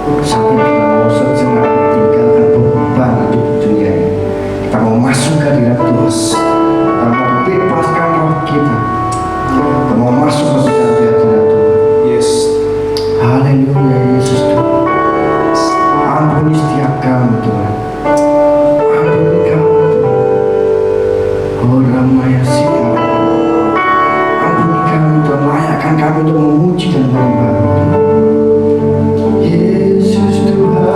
Sampai kita mau sejenak tinggalkan beban hidup dunia ini. Kita mau masuk ke hadirat Tuhan. Kita mau bebaskan roh kita. Kita mau masuk ke dalam hadirat Tuhan. Yes. Haleluya Yesus Tuhan. Ampuni setiap kami Tuhan. Ampuni kami Tuhan. Oh Ramaya Sita. Ampuni kami Tuhan. Layakkan kami untuk memuji dan menyembah Tuhan. Yesus Tuhan.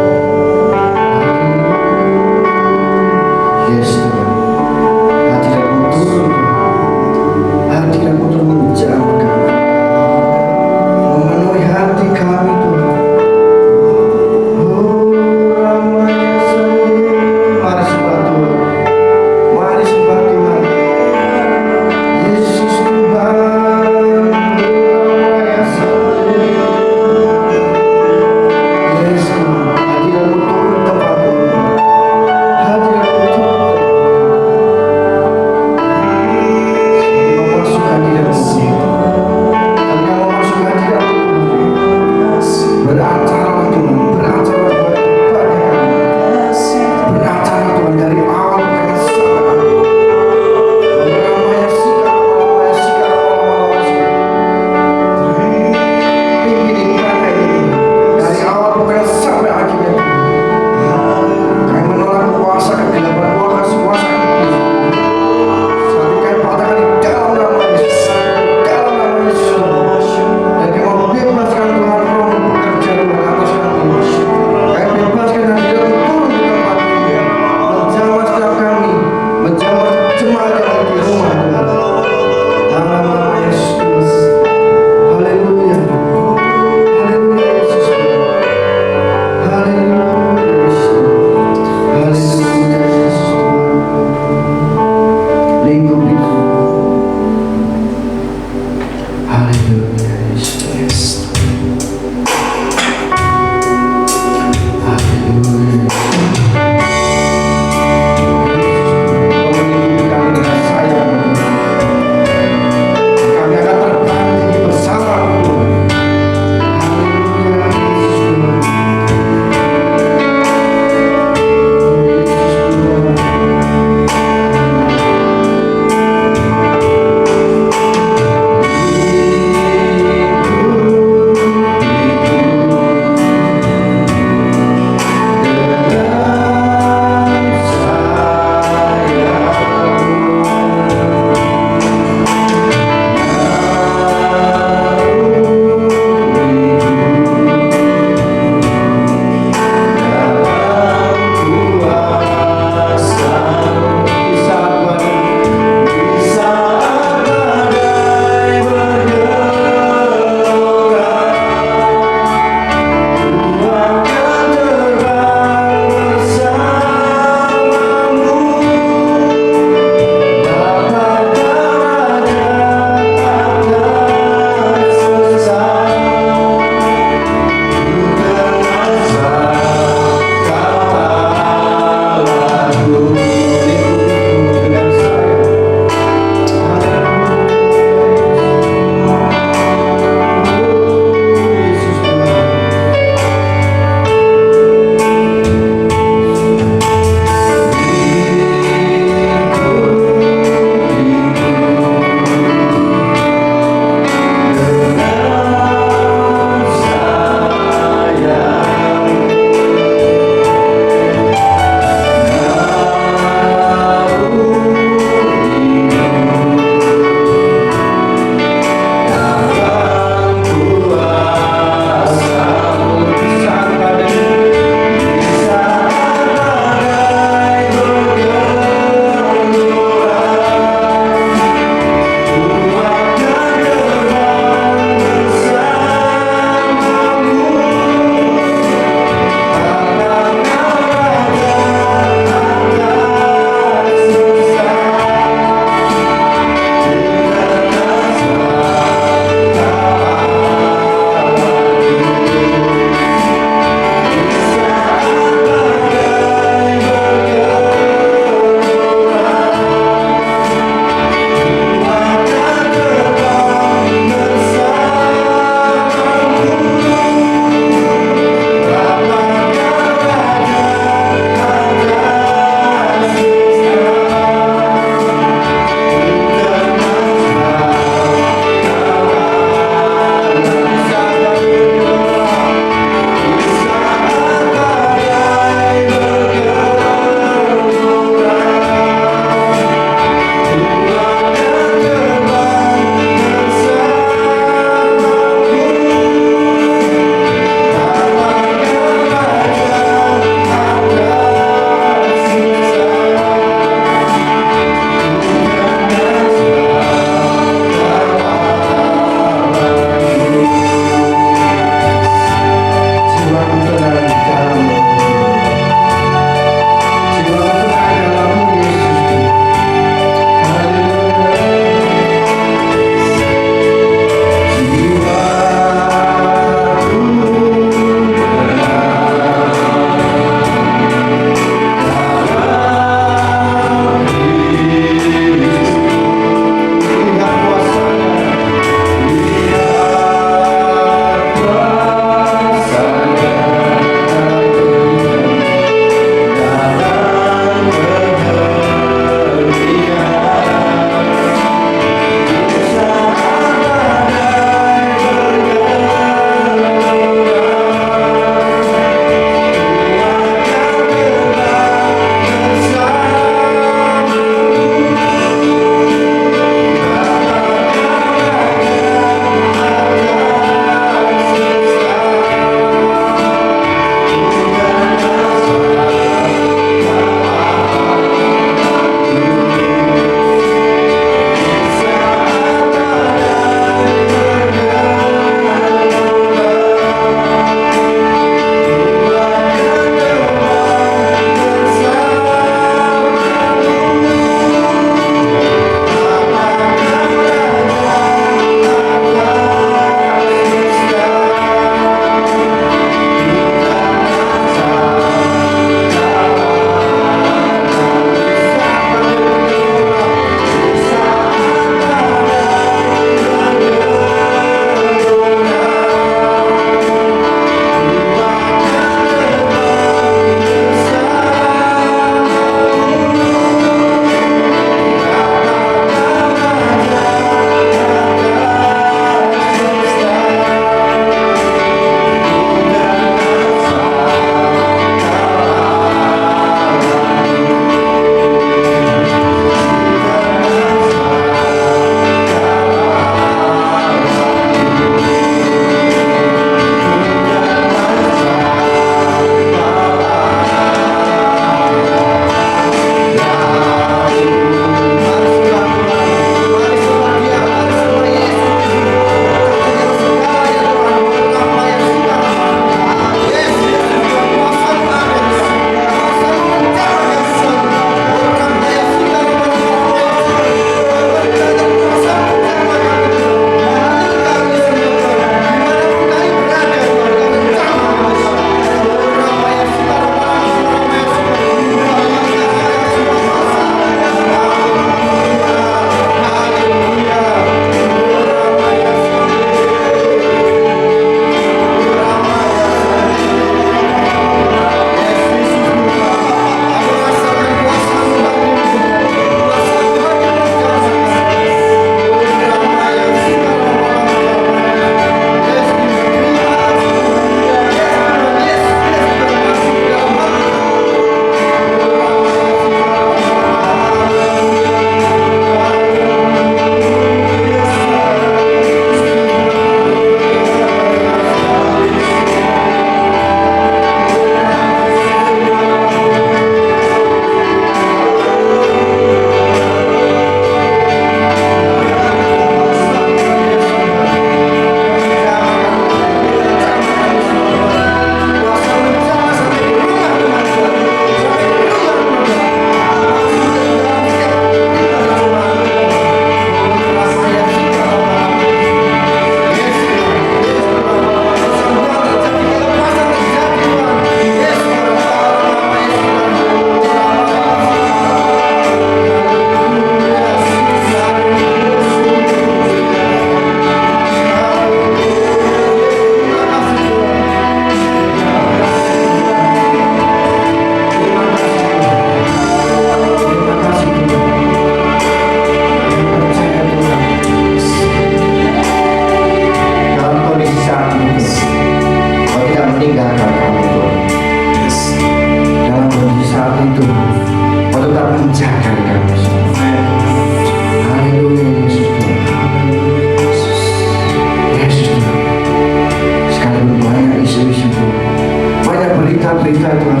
berita-berita Tuhan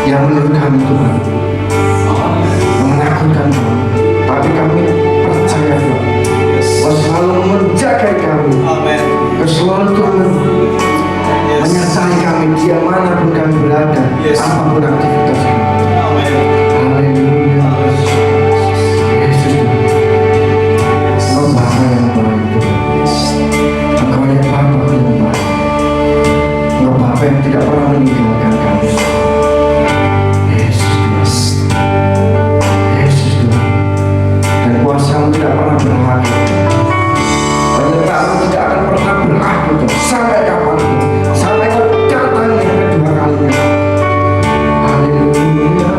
yang menurut kami Tuhan menakutkan Tuhan, tapi kami percaya Tuhan Kau selalu menjaga kami. Kau selalu Tuhan menyertai kami dimanapun kami berada, apapun aktivitas kami. Haleluya. Yesus Tuhan, Engkau Bapa yang baik Tuhan. Engkau hanya Bapa yang baik. Engkau Bapa yang tidak pernah meninggalkan kami. Yesus Tuhan, Yesus Tuhan, dan kuasa-Mu tidak pernah berakhir. Penyertaan tidak akan pernah berakhir Tuhan. Sampai kapan Tuhan? Sampai Kau datang yang kedua kalinya. Haleluya.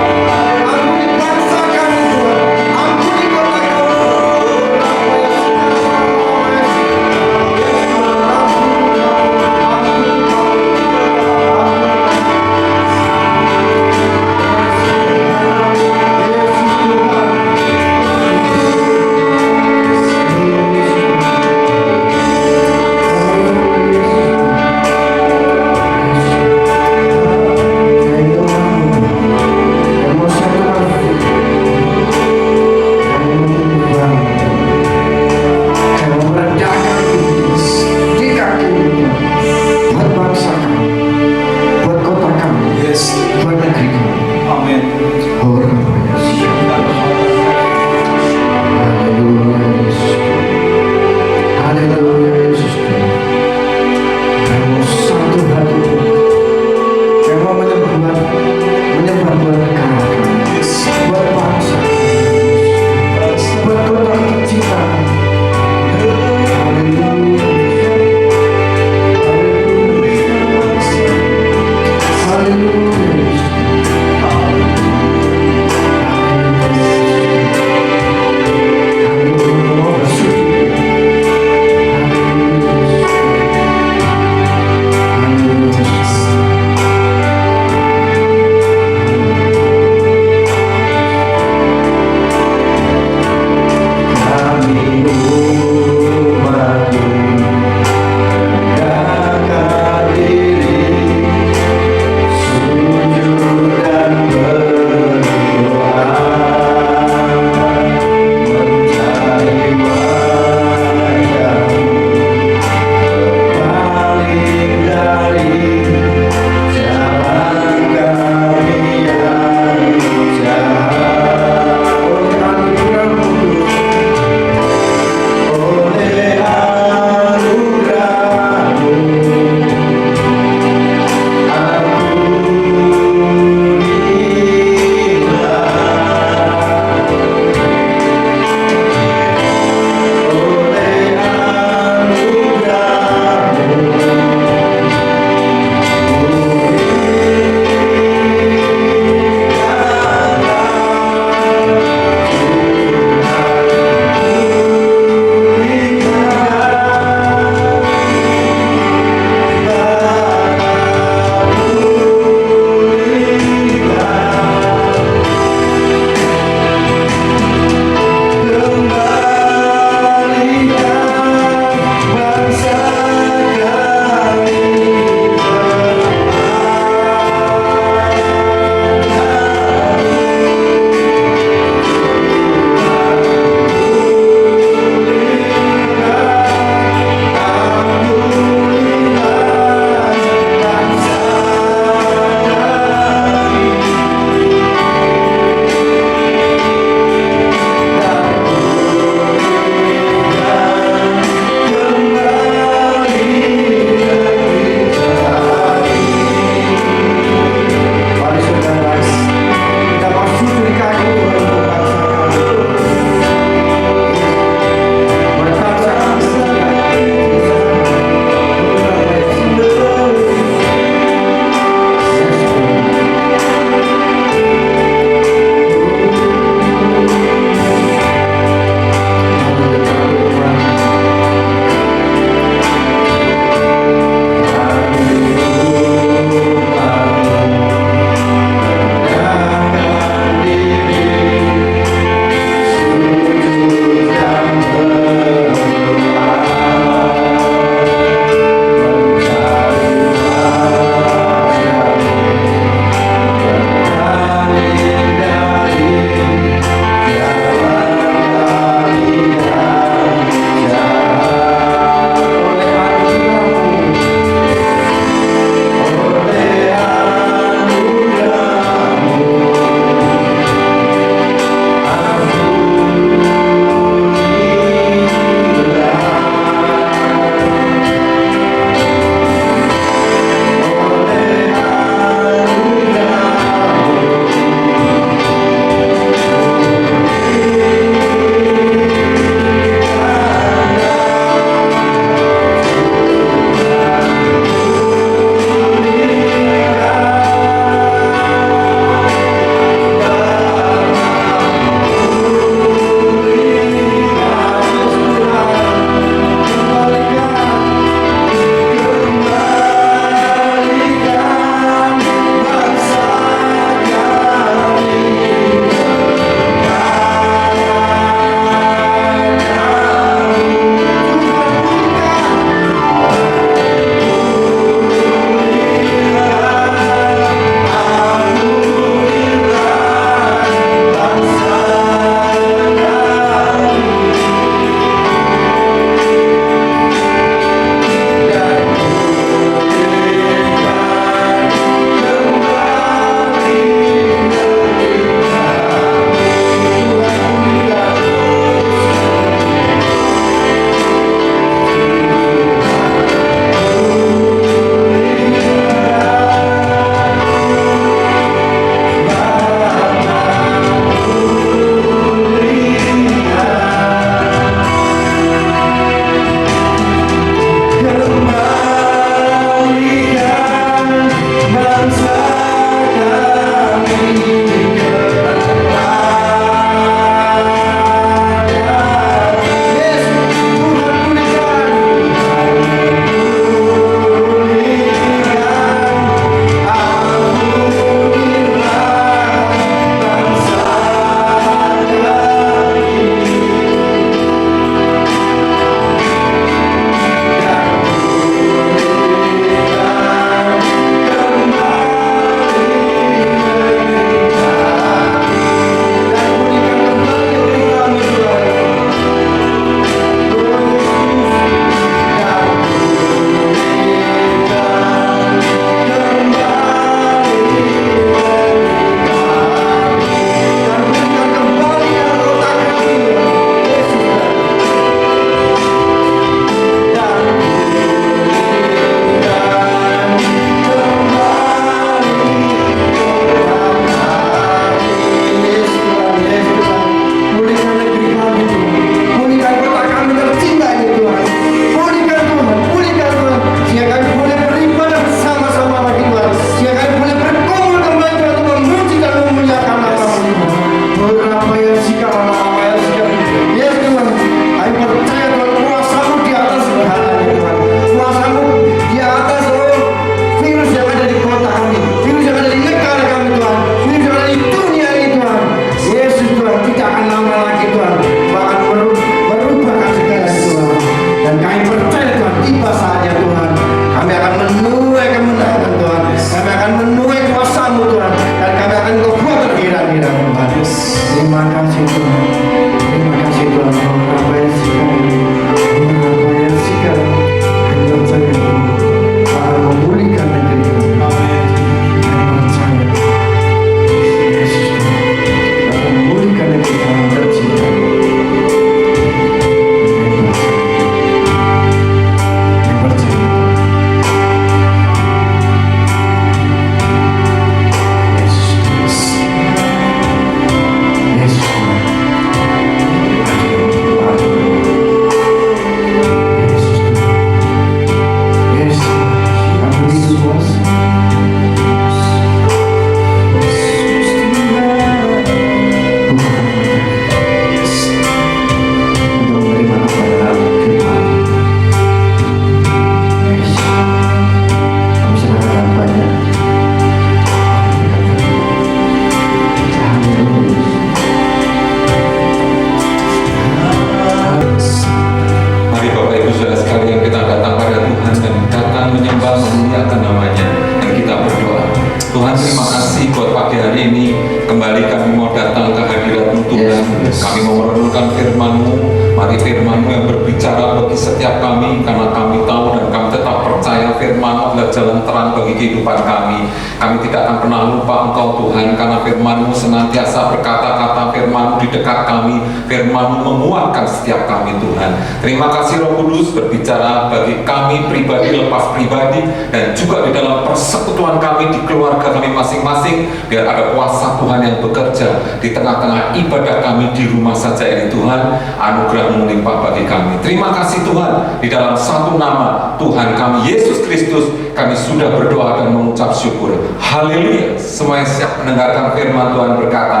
Tuhan, terima kasih buat pagi hari ini. Kembali kami mau datang ke hadirat-Mu Tuhan. Kami mau merenungkan firman-Mu. Mari firman-Mu yang berbicara bagi setiap kami, karena kami tahu dan kami tetap percaya firman-Mu adalah jalan terang bagi kehidupan kami. Kami tidak akan pernah lupa Engkau Tuhan, karena firman-Mu senantiasa berkata-kata, firman-Mu di dekat kami, firman-Mu menguatkan setiap kami Tuhan. Terima kasih Roh Kudus berbicara bagi kami pribadi lepas pribadi, dan juga di dalam persekutuan kami di keluarga kami masing-masing, biar ada kuasa Tuhan yang bekerja di tengah-tengah ibadah kami di rumah saja ini Tuhan. Anugerah melimpah bagi kami. Terima kasih Tuhan, di dalam satu nama Tuhan kami Yesus Kristus kami sudah berdoa dan mengucap syukur. Haleluya. Semuanya siap mendengarkan firman Tuhan berkata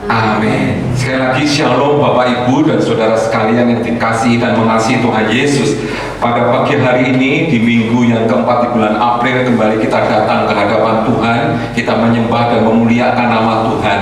amin. Sekali lagi shalom Bapak Ibu dan saudara sekalian yang dikasihi dan mengasihi Tuhan Yesus. Pada pagi hari ini di minggu yang keempat di bulan April, kembali kita datang ke hadapan Tuhan. Kita menyembah dan memuliakan nama Tuhan.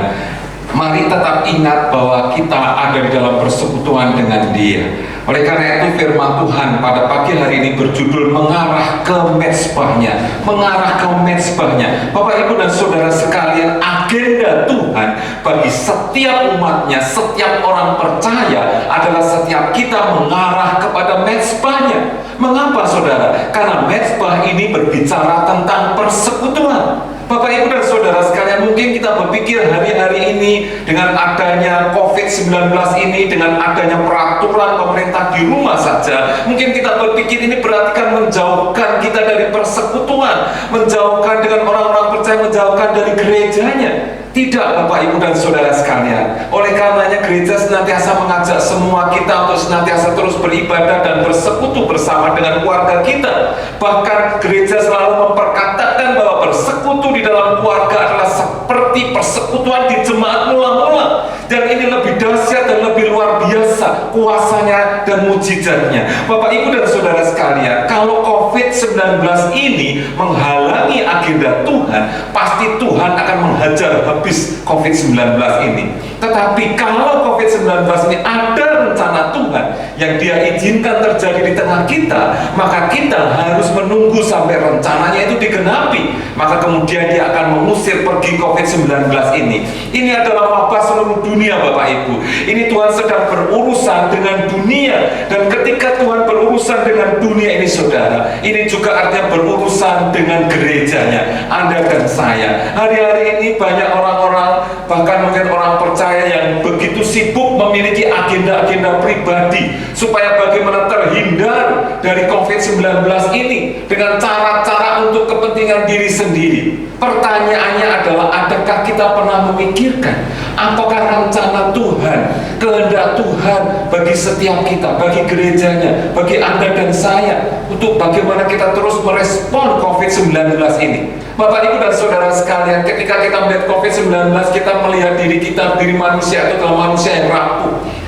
Mari tetap ingat bahwa kita ada di dalam persekutuan dengan Dia. Oleh karena itu firman Tuhan pada pagi hari ini berjudul mengarah ke mezbahnya. Mengarah ke mezbahnya. Bapak Ibu dan saudara sekalian, agenda Tuhan bagi setiap umatnya, setiap orang percaya adalah setiap kita mengarah kepada mezbahnya. Mengapa saudara? Karena mezbah ini berbicara tentang persekutuan. Bapak Ibu dan saudara sekalian, mungkin kita berpikir hari-hari ini dengan adanya COVID-19 ini, dengan adanya peraturan pemerintah di rumah saja, mungkin kita berpikir ini berarti kan menjauhkan kita dari persekutuan, menjauhkan dengan orang-orang percaya, menjauhkan dari gerejanya. Tidak Bapak Ibu dan saudara sekalian. Oleh karenanya gereja senantiasa mengajak semua kita untuk senantiasa terus beribadah dan bersekutu bersama dengan keluarga kita. Bahkan gereja selalu memperkatakan bahwa bersekutu di dalam keluarga adalah seperti persekutuan di jemaat mula-mula. Dan ini lebih dahsyat dan lebih luar biasa kuasanya dan mujizatnya. Bapak Ibu dan saudara sekalian, kalau COVID-19 ini menghalangi agenda Tuhan, pasti Tuhan akan menghajar habis COVID-19 ini. Tetapi kalau COVID-19 ini ada rencana Tuhan yang Dia izinkan terjadi di tengah kita, maka kita harus menunggu sampai rencananya itu digenapi. Maka kemudian Dia akan mengusir pergi COVID-19 ini. Ini adalah wabah seluruh dunia Bapak Ibu. Ini Tuhan sedang berurusan dengan dunia. Dan ketika Tuhan berurusan dengan dunia ini saudara, ini juga artinya berurusan dengan gerejanya, Anda dan saya. Hari-hari ini banyak orang-orang, bahkan mungkin orang percaya yang begitu sibuk memiliki agenda-agenda pribadi supaya bagaimana terhindar dari COVID-19 ini dengan cara-cara untuk kepentingan diri sendiri. Pertanyaannya adalah, adakah kita pernah memikirkan apakah rencana Tuhan, kehendak Tuhan bagi setiap kita, bagi gerejanya, bagi Anda dan saya, untuk bagaimana kita terus merespon COVID-19 ini? Bapak Ibu dan saudara sekalian, ketika kita melihat COVID-19, kita melihat diri kita, diri manusia itu adalah manusia yang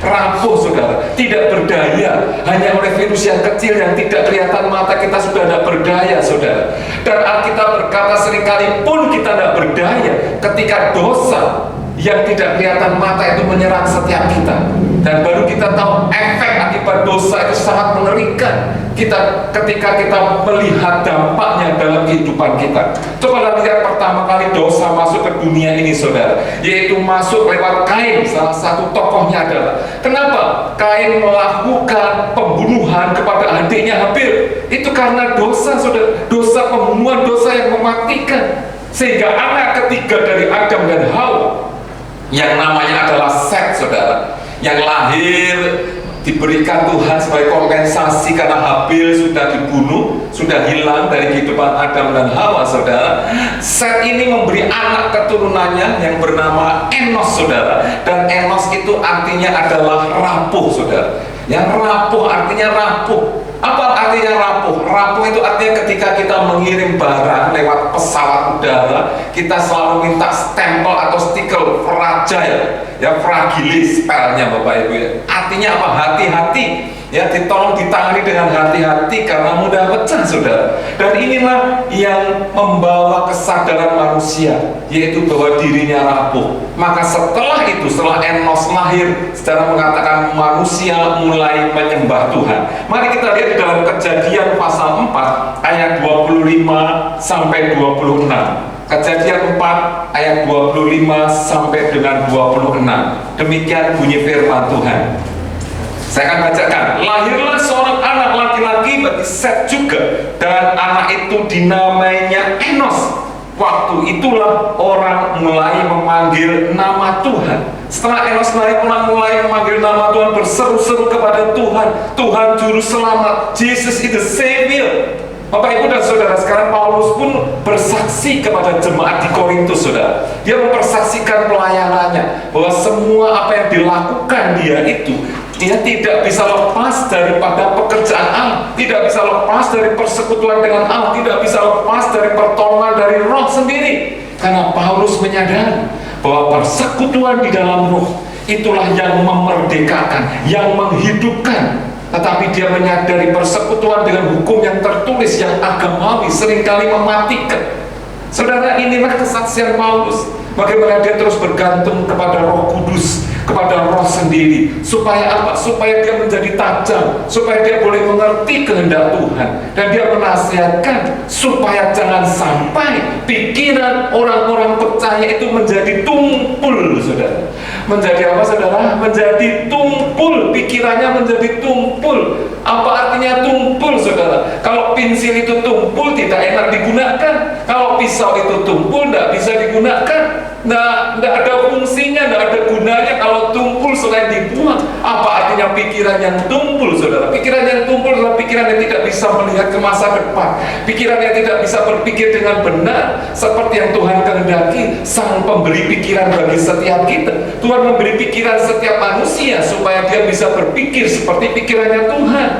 rapuh saudara, tidak berdaya. Hanya oleh virus yang kecil yang tidak kelihatan mata kita sudah tidak berdaya saudara. Dan Alkitab berkata seringkali pun kita tidak berdaya ketika dosa yang tidak kelihatan mata itu menyerang setiap kita. Dan baru kita tahu efek akibat dosa itu sangat mengerikan ketika kita melihat dampaknya dalam kehidupan kita. Coba lihat pertama kali dosa masuk ke dunia ini saudara, yaitu masuk lewat Kain. Salah satu tokohnya adalah, kenapa Kain melakukan pembunuhan kepada adiknya Habil? Itu karena dosa saudara, dosa pembunuhan, dosa yang mematikan. Sehingga anak ketiga dari Adam dan Hawa yang namanya adalah Set saudara, yang lahir diberikan Tuhan sebagai kompensasi karena Habil sudah dibunuh, sudah hilang dari kehidupan Adam dan Hawa saudara. Set ini memberi anak keturunannya yang bernama Enos saudara. Dan Enos itu artinya adalah rapuh saudara. Yang rapuh artinya rapuh. Apa artinya rapuh? Rapuh itu artinya ketika kita mengirim barang lewat pesawat udara, kita selalu minta stempel atau stiker fragile, ya, fragilis spellnya Bapak Ibu ya. Artinya apa? Hati-hati, ya, ditolong ditangani dengan hati-hati karena mudah pecah saudara. Dan inilah yang membawa kesadaran manusia, yaitu bahwa dirinya rapuh. Maka setelah itu, setelah Enos lahir, secara mengatakan manusia mulai menyembah Tuhan. Mari kita lihat di dalam Kejadian pasal 4 ayat 25 sampai 26. Kejadian 4 ayat 25 sampai dengan 26. Demikian bunyi firman Tuhan. Saya akan bacakan. Lahirlah seorang anak laki-laki bagi Set juga, dan anak itu dinamainya Enos. Waktu itulah orang mulai memanggil nama Tuhan. Setelah Enos naik, orang mulai memanggil nama Tuhan, berseru-seru kepada Tuhan. Tuhan Juru Selamat, Jesus is the Savior. Bapak Ibu dan Saudara, sekarang Paulus pun bersaksi kepada jemaat di Korintus, Saudara. Dia mempersaksikan pelayanannya, bahwa semua apa yang dilakukan dia itu, dia tidak bisa lepas daripada pekerjaan Allah, tidak bisa lepas dari persekutuan dengan Allah, tidak bisa lepas dari pertolongan dari Roh sendiri. Karena Paulus menyadari bahwa persekutuan di dalam Roh itulah yang memerdekakan, yang menghidupkan. Tetapi dia menyadari persekutuan dengan hukum yang tertulis, yang agamawi, seringkali mematikan. Saudara, inilah kesaksian Paulus, bagaimana dia terus bergantung kepada Roh Kudus, kepada Roh sendiri. Supaya apa? Supaya dia menjadi tajam, supaya dia boleh mengerti kehendak Tuhan. Dan dia menasihatkan supaya jangan sampai pikiran orang-orang percaya itu menjadi tumpul, saudara. Menjadi apa, saudara? Menjadi tumpul, pikirannya menjadi tumpul. Apa artinya tumpul, saudara? Kalau pensil itu tumpul, tidak enak digunakan. Kalau pisau itu tumpul, tidak bisa digunakan. Tidak ada fungsinya, tidak ada gunanya kalau tumpul selain dibuang. Apa artinya pikiran yang tumpul, saudara? Pikiran yang tumpul adalah pikiran yang tidak bisa melihat ke masa depan, pikiran yang tidak bisa berpikir dengan benar seperti yang Tuhan kehendaki. Sang pemberi pikiran bagi setiap kita. Tuhan memberi pikiran setiap manusia supaya dia bisa berpikir seperti pikirannya Tuhan.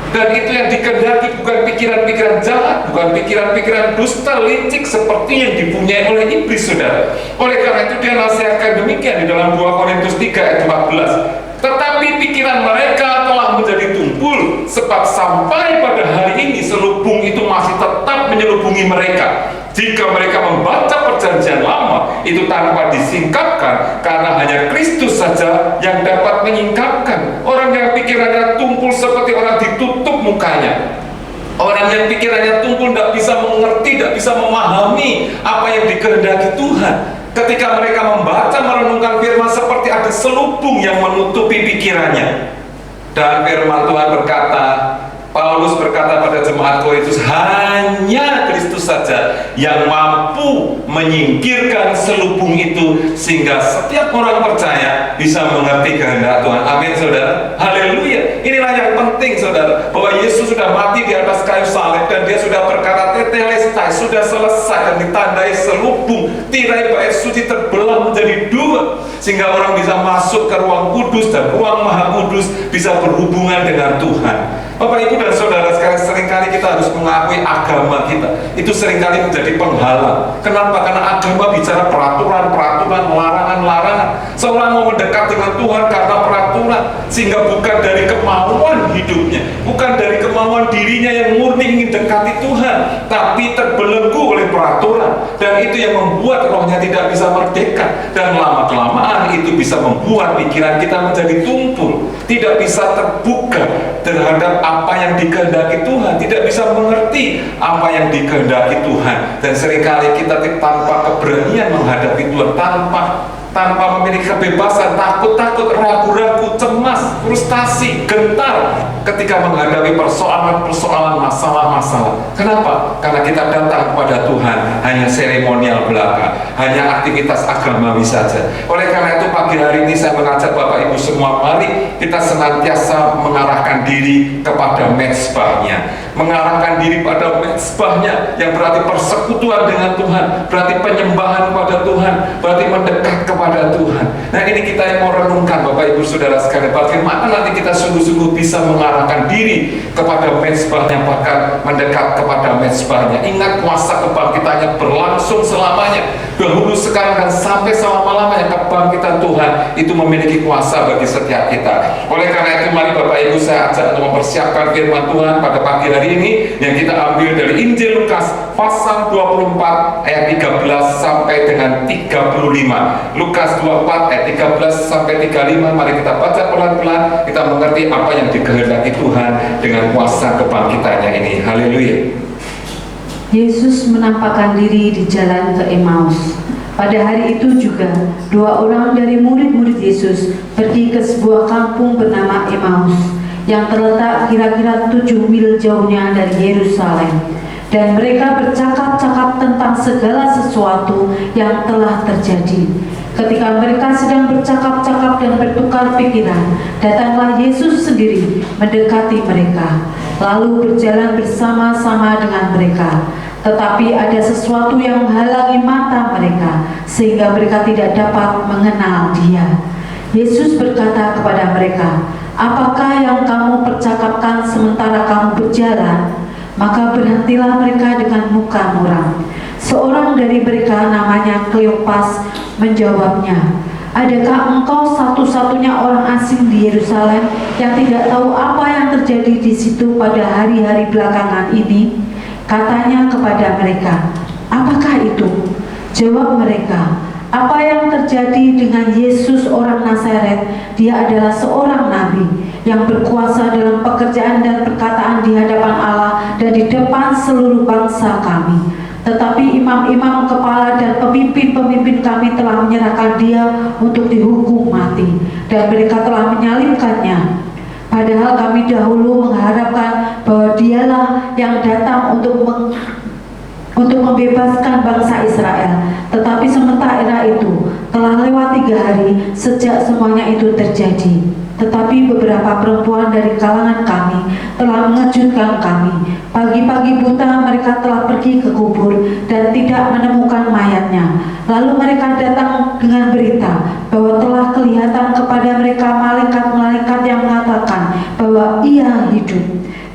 Dan itu yang dikehendaki, bukan pikiran-pikiran jahat, bukan pikiran-pikiran dusta, licik seperti yang dipunyai oleh iblis, saudara. Oleh karena itu dia nasihatkan demikian di dalam 2 Korintus 3 ayat 14. Tetapi pikiran mereka telah menjadi tumpul, sebab sampai pada hari ini selubung itu masih tetap menyelubungi mereka. Jika mereka membaca perjanjian lama itu tanpa disingkapkan, karena hanya Kristus saja yang dapat menyingkapkan. Orang yang pikirannya tumpul seperti orang ditutup mukanya. Orang yang pikirannya tumpul tidak bisa mengerti, tidak bisa memahami apa yang dikehendaki Tuhan. Ketika mereka membaca, merenungkan firman, seperti ada selubung yang menutupi pikirannya. Dan firman Tuhan berkata, Paulus berkata pada jemaat Korintus, hanya Kristus saja yang mampu menyingkirkan selubung itu, sehingga setiap orang percaya bisa mengerti kehendak Tuhan. Amin, saudara. Haleluya. Inilah yang penting, saudara, bahwa Yesus sudah mati di atas kayu salib, dan dia sudah berkata tetelestai, sudah selesai, dan ditandai selubung. Tirai bait suci terbelah menjadi 2, sehingga orang bisa masuk ke ruang kudus, dan ruang maha kudus bisa berhubungan dengan Tuhan. Bapak Ibu dan Saudara sekalian, seringkali kita harus mengakui agama kita itu seringkali menjadi penghalang. Kenapa? Karena agama bicara peraturan-peraturan, larangan-larangan, seolah mau mendekat dengan Tuhan karena peraturan, sehingga bukan dari kemauan hidupnya, bukan dari kemauan dirinya yang murni ingin dekati Tuhan, tapi terbelenggu oleh peraturan. Dan itu yang membuat rohnya tidak bisa merdeka, dan lama-kelamaan itu bisa membuat pikiran kita menjadi tumpul, tidak bisa terbuka terhadap apa yang dikehendaki Tuhan, tidak bisa mengerti apa yang dikehendaki Tuhan. Dan seringkali kita tanpa keberanian menghadapi Tuhan, tanpa memiliki kebebasan, takut-takut, ragu-ragu, cemas, frustasi, gentar ketika menghadapi persoalan-persoalan, masalah-masalah. Kenapa? Karena kita datang kepada Tuhan hanya seremonial belaka, hanya aktivitas agamawi saja. Oleh karena itu pagi hari ini saya mengajak Bapak Ibu semua, mari kita senantiasa mengarahkan diri kepada mezbahnya, mengarahkan diri pada mezbahnya, yang berarti persekutuan dengan Tuhan, berarti penyembahan kepada Tuhan, berarti mendekat kepada Tuhan. Nah, ini kita yang mau renungkan, Bapak Ibu Saudara sekalian, bagaimana nanti kita sungguh-sungguh bisa mengarahkan diri kepada mezbahnya, bahkan mendekat kepada mezbahnya. Ingat, kuasa kebangkitannya berlangsung selamanya, dahulu, sekarang, dan sampai selama-lamanya. Kebangkitan Tuhan itu memiliki kuasa bagi setiap kita. Oleh karena itu, mari Bapak Ibu saya ajak untuk mempersiapkan firman Tuhan pada pagi hari ini, yang kita ambil dari Injil Lukas pasal 24 ayat 13 sampai dengan 35. Lukas 24 ayat 13 sampai 35. Mari kita baca pelan-pelan, kita mengerti apa yang dikehendaki Tuhan dengan kuasa kebangkitannya ini. Haleluya. Yesus menampakkan diri di jalan ke Emmaus. Pada hari itu juga, 2 orang dari murid-murid Yesus pergi ke sebuah kampung bernama Emmaus, yang terletak kira-kira 7 mil jauhnya dari Yerusalem. Dan mereka bercakap-cakap tentang segala sesuatu yang telah terjadi. Ketika mereka sedang bercakap-cakap dan bertukar pikiran, datanglah Yesus sendiri mendekati mereka, lalu berjalan bersama-sama dengan mereka. Tetapi ada sesuatu yang menghalangi mata mereka, sehingga mereka tidak dapat mengenal Dia. Yesus berkata kepada mereka, "Apakah yang kamu percakapkan sementara kamu berjalan?" Maka berhentilah mereka dengan muka muram. Seorang dari mereka namanya Kleopas menjawabnya, "Adakah engkau satu-satunya orang asing di Yerusalem yang tidak tahu apa yang terjadi di situ pada hari-hari belakangan ini?" Katanya kepada mereka, "Apakah itu?" Jawab mereka, "Apa yang terjadi dengan Yesus orang Nazaret? Dia adalah seorang nabi yang berkuasa dalam pekerjaan dan perkataan di hadapan Allah dan di depan seluruh bangsa kami. Tetapi imam-imam kepala dan pemimpin-pemimpin kami telah menyerahkan Dia untuk dihukum mati, dan mereka telah menyalibkannya. Padahal kami dahulu mengharapkan bahwa Dialah yang datang untuk membebaskan bangsa Israel. Tetapi sementara itu telah lewat 3 hari sejak semuanya itu terjadi. Tetapi beberapa perempuan dari kalangan kami telah mengejutkan kami. Pagi-pagi buta mereka telah pergi ke kubur dan tidak menemukan mayatnya. Lalu mereka datang dengan berita bahwa telah kelihatan kepada mereka malaikat-malaikat yang mengatakan bahwa Ia hidup.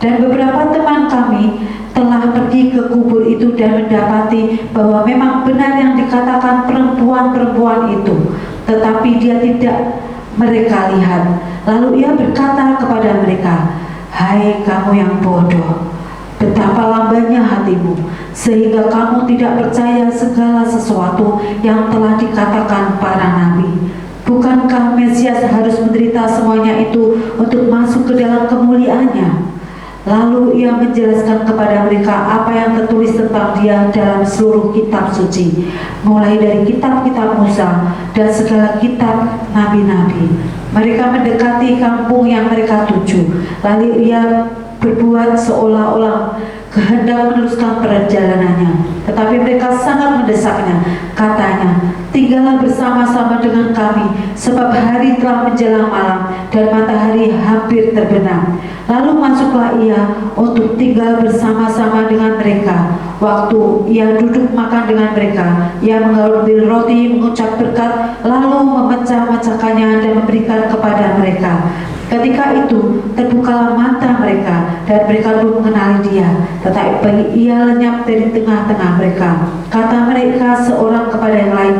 Dan beberapa teman kami telah pergi ke kubur itu dan mendapati bahwa memang benar yang dikatakan perempuan-perempuan itu, tetapi dia tidak mereka lihat. Lalu ia berkata kepada mereka, "Hai kamu yang bodoh, betapa lambannya hatimu, sehingga kamu tidak percaya segala sesuatu yang telah dikatakan para nabi. Bukankah Mesias harus menderita semuanya itu untuk masuk ke dalam kemuliaannya?" Lalu ia menjelaskan kepada mereka apa yang tertulis tentang Dia dalam seluruh kitab suci, mulai dari kitab-kitab Musa dan segala kitab nabi-nabi. Mereka mendekati kampung yang mereka tuju. Lalu ia berbuat seolah-olah kehendak meneruskan perjalanannya. Tetapi mereka sangat mendesaknya. Katanya, "Tinggallah bersama-sama dengan kami, sebab hari telah menjelang malam dan matahari hampir terbenam." Lalu masuklah ia untuk tinggal bersama-sama dengan mereka. Waktu ia duduk makan dengan mereka, ia mengambil roti, mengucap berkat, lalu memecah-mecahkannya dan memberikan kepada mereka. Ketika itu terbukalah mata mereka dan mereka belum mengenali Dia, tetapi ia lenyap dari tengah-tengah mereka. Kata mereka seorang kepada yang lain,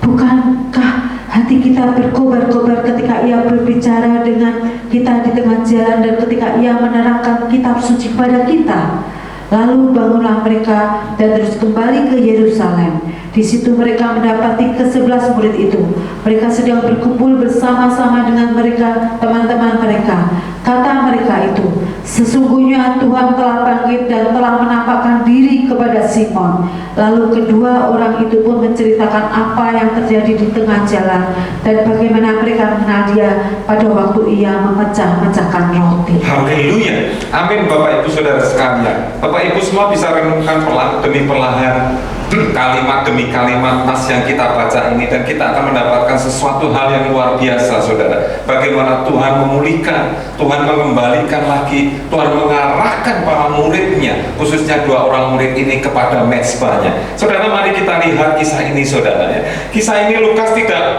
"Bukankah hati kita berkobar-kobar ketika Ia berbicara dengan kita di tengah jalan dan ketika Ia menerangkan kitab suci kepada kita?" Lalu bangunlah mereka dan terus kembali ke Yerusalem. Di situ mereka mendapati ke-11 murid itu. Mereka sedang berkumpul bersama-sama dengan mereka, teman-teman mereka. Kata mereka itu, "Sesungguhnya Tuhan telah bangkit dan telah menampakkan diri kepada Simon." Lalu kedua orang itu pun menceritakan apa yang terjadi di tengah jalan dan bagaimana mereka mengenal Dia pada waktu Ia memecah-mecahkan roti. Haleluya. Amin Bapak Ibu Saudara sekalian. Bapak Ibu semua bisa renungkan perlahan demi perlahan kalimat demi kalimat nas yang kita baca ini, dan kita akan mendapatkan sesuatu hal yang luar biasa saudara. Bagaimana Tuhan memulihkan, Tuhan mengembalikan lagi, Tuhan mengarahkan para muridnya, khususnya 2 orang murid ini kepada mezbahnya. Saudara, mari kita lihat kisah ini saudara ya. Kisah ini Lukas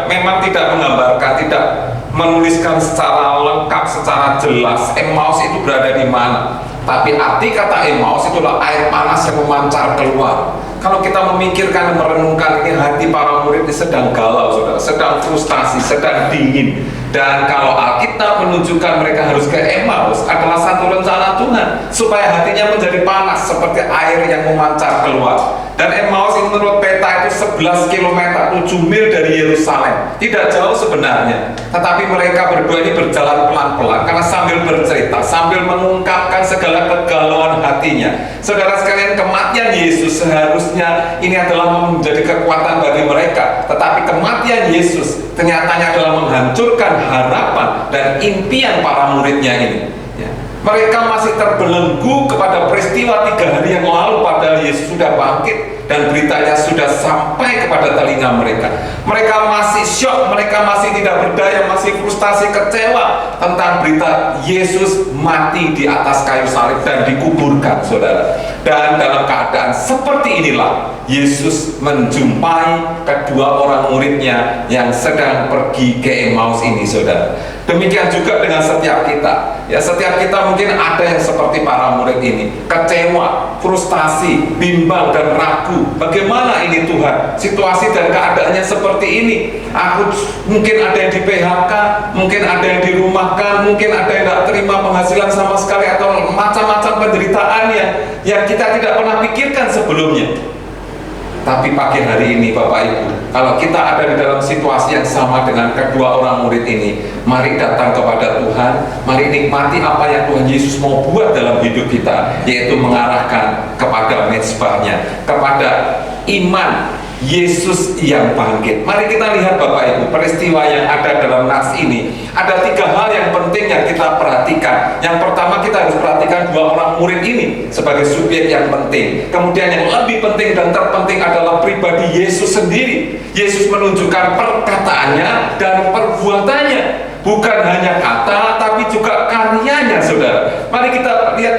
memang tidak menggambarkan, tidak menuliskan secara lengkap, secara jelas Emmaus itu berada di mana. Tapi arti kata Emmaus itulah air panas yang memancar keluar. Kalau kita memikirkan dan merenungkan ini, hati para murid ini sedang galau saudara, sedang frustasi, sedang dingin. Dan kalau Alkitab menunjukkan mereka harus ke Emmaus adalah satu rencana Tuhan supaya hatinya menjadi panas seperti air yang memancar keluar. Dan Emmaus ini menurut peta itu 11 km, 7 mil dari Yerusalem. Tidak jauh sebenarnya. Tetapi mereka berdua ini berjalan pelan-pelan karena sambil bercerita, sambil mengungkapkan segala kegalauan hatinya. Saudara sekalian, kematian Yesus seharusnya ini adalah menjadi kekuatan bagi mereka. Tetapi kematian Yesus ternyata adalah menghancurkan harapan dan impian para muridnya ini. Mereka masih terbelenggu kepada peristiwa 3 hari yang lalu, padahal Yesus sudah bangkit dan beritanya sudah sampai kepada telinga mereka. Mereka masih syok, mereka masih tidak berdaya, masih frustasi, kecewa tentang berita Yesus mati di atas kayu salib dan dikuburkan, saudara. Dan dalam keadaan seperti inilah Yesus menjumpai kedua orang muridnya yang sedang pergi ke Emmaus ini, saudara. Demikian juga dengan setiap kita. Ya, setiap kita mungkin ada yang seperti para murid ini, kecewa, frustasi, bimbang dan ragu. Bagaimana ini Tuhan? Situasi dan keadaannya seperti ini. Aku mungkin ada yang di PHK, mungkin ada yang dirumahkan, mungkin ada yang tidak terima penghasilan sama sekali, atau macam-macam penderitaan yang kita tidak pernah pikirkan sebelumnya. Tapi pagi hari ini Bapak Ibu, kalau kita ada di dalam situasi yang sama dengan kedua orang murid ini, mari datang kepada Tuhan, mari nikmati apa yang Tuhan Yesus mau buat dalam hidup kita, yaitu mengarahkan kepada mezbahnya, kepada iman Yesus yang bangkit. Mari kita lihat Bapak Ibu, peristiwa yang ada dalam nas ini. Ada 3 hal yang penting yang kita perhatikan. Yang pertama, kita harus perhatikan 2 orang murid ini sebagai subjek yang penting. Kemudian yang lebih penting dan terpenting adalah pribadi Yesus sendiri. Yesus menunjukkan perkataannya dan perbuatannya, bukan hanya kata tapi juga karyanya, saudara. Mari kita lihat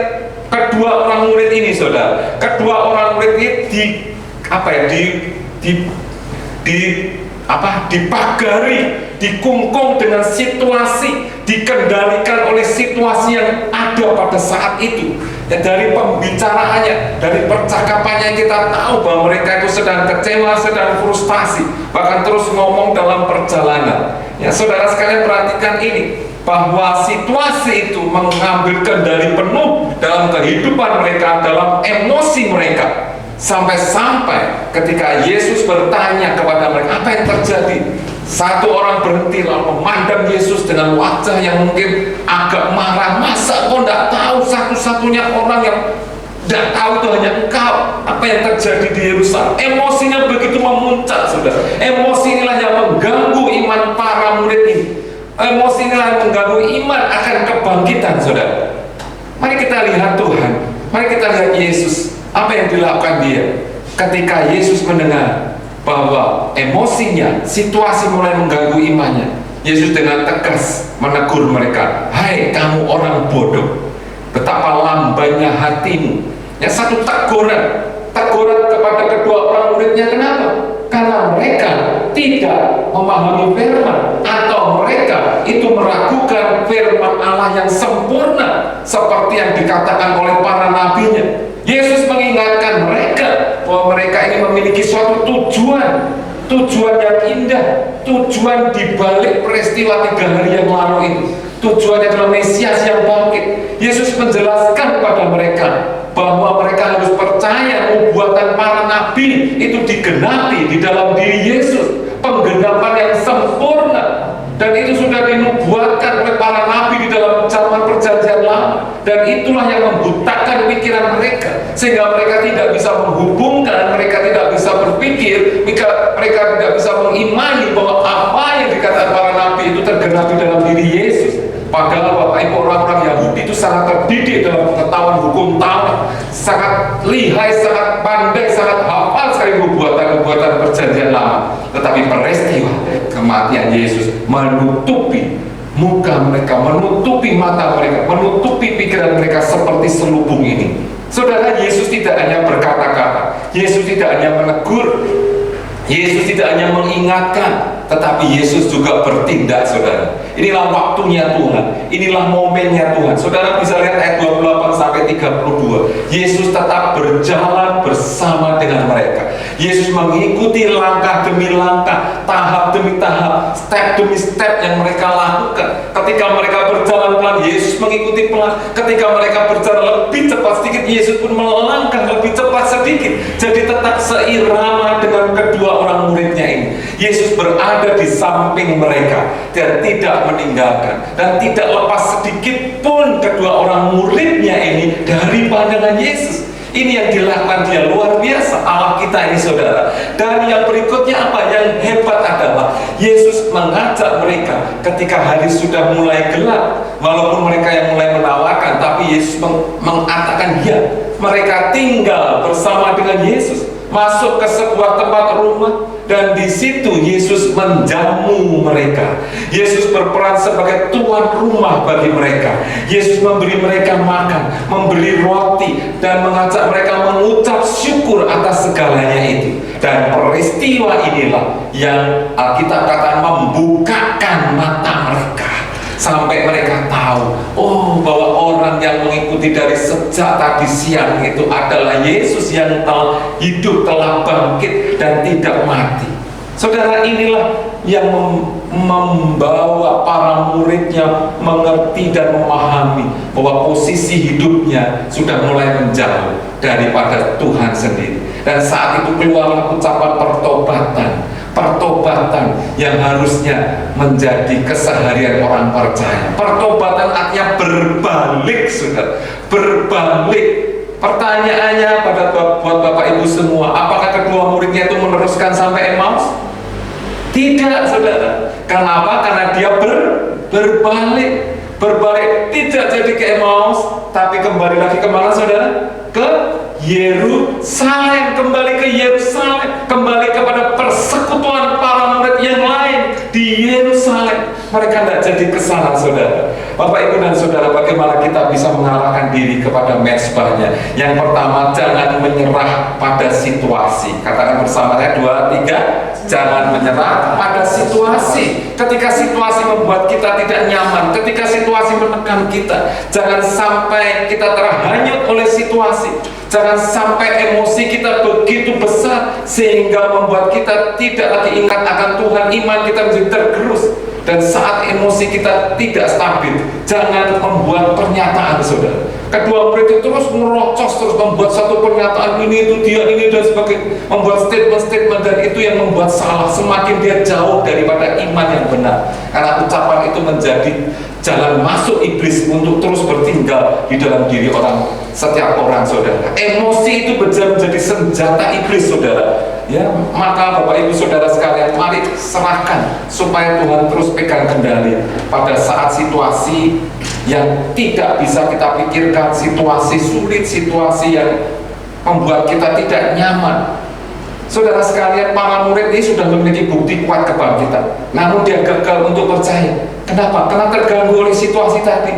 kedua orang murid ini, saudara. Kedua orang murid ini dipagari, dikungkung dengan situasi, dikendalikan oleh situasi yang ada pada saat itu. Ya, dari pembicaraannya, dari percakapannya kita tahu bahwa mereka itu sedang kecewa, sedang frustasi, bahkan terus ngomong dalam perjalanan. Ya, saudara sekalian, perhatikan ini, bahwa situasi itu mengambil kendali penuh dalam kehidupan mereka, dalam emosi mereka. Sampai-sampai ketika Yesus bertanya kepada mereka, apa yang terjadi? Satu orang berhenti lalu memandang Yesus dengan wajah yang mungkin agak marah. Masa kau tidak tahu? Satu-satunya orang yang tidak tahu itu hanya engkau. Apa yang terjadi di Yerusalem? Emosinya begitu memuncak, saudara. Emosi inilah yang mengganggu iman para murid ini. Emosi inilah yang mengganggu iman akan kebangkitan, saudara. Mari kita lihat Tuhan, mari kita lihat Yesus. Apa yang dilakukan dia ketika Yesus mendengar bahwa emosinya, situasi mulai mengganggu imannya? Yesus dengan tegas menegur mereka, "Hai kamu orang bodoh, betapa lambannya hatimu." Yang satu teguran kepada kedua orang muridnya. Kenapa? Karena mereka tidak memahami firman, atau mereka itu meragukan firman Allah yang sempurna seperti yang dikatakan oleh para nabinya. Yesus mengingatkan mereka bahwa mereka ini memiliki suatu tujuan yang indah, tujuan dibalik peristiwa 3 hari yang lalu itu. Tujuannya adalah Mesias yang bangkit. Yesus menjelaskan kepada mereka bahwa mereka harus percaya nubuatan para nabi itu digenapi di dalam diri Yesus, penggenapan yang sempurna. Dan itu sudah dinubuatkan oleh para nabi di dalam zaman perjanjian lama. Dan itulah yang membutakan pikiran mereka, sehingga mereka tidak bisa menghubungkan, mereka tidak bisa berpikir, mereka tidak bisa mengimani bahwa apa yang dikatakan para nabi itu tergenapi dalam diri Yesus. Padahal Bapak Ibu, orang-orang Yahudi itu sangat terdidik dalam pengetahuan hukum Taurat, sangat lihai, sangat pandai, sangat hafal sekali nubuatan-nubuatan perjanjian lama. Tetapi peristiwa kematian Yesus menutupi muka mereka, menutupi mata mereka, menutupi pikiran mereka seperti selubung ini. Saudara, Yesus tidak hanya berkata-kata, Yesus tidak hanya menegur, Yesus tidak hanya mengingatkan, tetapi Yesus juga bertindak, saudara. Inilah waktunya Tuhan, inilah momennya Tuhan. Saudara bisa lihat ayat 28 sampai 32. Yesus tetap berjalan bersama dengan mereka. Yesus mengikuti langkah demi langkah, tahap demi tahap, step demi step yang mereka lakukan. Ketika mereka berjalan pelan, Yesus mengikuti pelan. Ketika mereka berjalan lebih cepat sedikit, Yesus pun melangkah lebih cepat sedikit. Jadi tetap seirama dengan kedua orang muridnya ini. Yesus berada di samping mereka dan tidak meninggalkan, dan tidak lepas sedikit pun kedua orang muridnya ini dari pandangan Yesus. Ini yang dilakukan dia, luar biasa Allah kita ini, saudara. Dan yang berikutnya apa? Yang hebat adalah Yesus mengajak mereka ketika hari sudah mulai gelap. Walaupun mereka yang mulai menawarkan, tapi Yesus mengatakan ya. Mereka tinggal bersama dengan Yesus, masuk ke sebuah tempat rumah, dan di situ Yesus menjamu mereka. Yesus berperan sebagai tuan rumah bagi mereka. Yesus memberi mereka makan, memberi roti, dan mengajak mereka mengucap syukur atas segalanya itu. Dan peristiwa inilah yang Alkitab katakan membukakan mata mereka, sampai mereka tahu, oh, bahwa orang yang mengikuti dari sejak tadi siang itu adalah Yesus yang telah hidup, telah bangkit dan tidak mati. Saudara, inilah yang membawa para muridnya mengerti dan memahami bahwa posisi hidupnya sudah mulai menjauh daripada Tuhan sendiri. Dan saat itu keluarlah ucapan pertobatan yang harusnya menjadi keseharian orang percaya. Pertobatan artinya berbalik, saudara, berbalik. Pertanyaannya buat Bapak Ibu semua, apakah kedua muridnya itu meneruskan sampai Emmaus? Tidak, saudara. Kenapa? Karena dia berbalik, tidak jadi ke Emmaus, tapi kembali lagi kemana, saudara? Ke Yerusalem, kembali ke Yerusalem, kembali kepada persekutuan para murid yang lain di Yerusalem. Mereka tidak jadi ke sana, saudara. Bapak, Ibu, dan saudara, bagaimana kita bisa mengarahkan diri kepada mezbahnya? Yang pertama, jangan menyerah pada situasi. Katakan bersama saya, 2, 3. Jangan menyerah pada situasi. Ketika situasi membuat kita tidak nyaman, ketika situasi menekan kita, jangan sampai kita terhanyut oleh situasi. Jangan sampai emosi kita begitu besar sehingga membuat kita tidak lagi ingat akan Tuhan, iman kita menjadi tergerus. Dan saat emosi kita tidak stabil, jangan membuat pernyataan, saudara. Kedua murid itu terus merocos, terus membuat satu pernyataan, ini itu dia, ini dan sebagainya, membuat statement-statement, dan itu yang membuat salah. Semakin dia jauh daripada iman yang benar, karena ucapan itu menjadi jalan masuk iblis untuk terus bertinggal di dalam diri setiap orang, saudara. Emosi itu menjadi senjata iblis, saudara. Ya, maka Bapak Ibu Saudara sekalian, mari serahkan supaya Tuhan terus pegang kendali pada saat situasi yang tidak bisa kita pikirkan, situasi sulit, situasi yang membuat kita tidak nyaman. Saudara sekalian, para murid ini sudah memiliki bukti kuat kebangkitan, namun dia gagal untuk percaya. Kenapa? Karena terganggu oleh situasi tadi,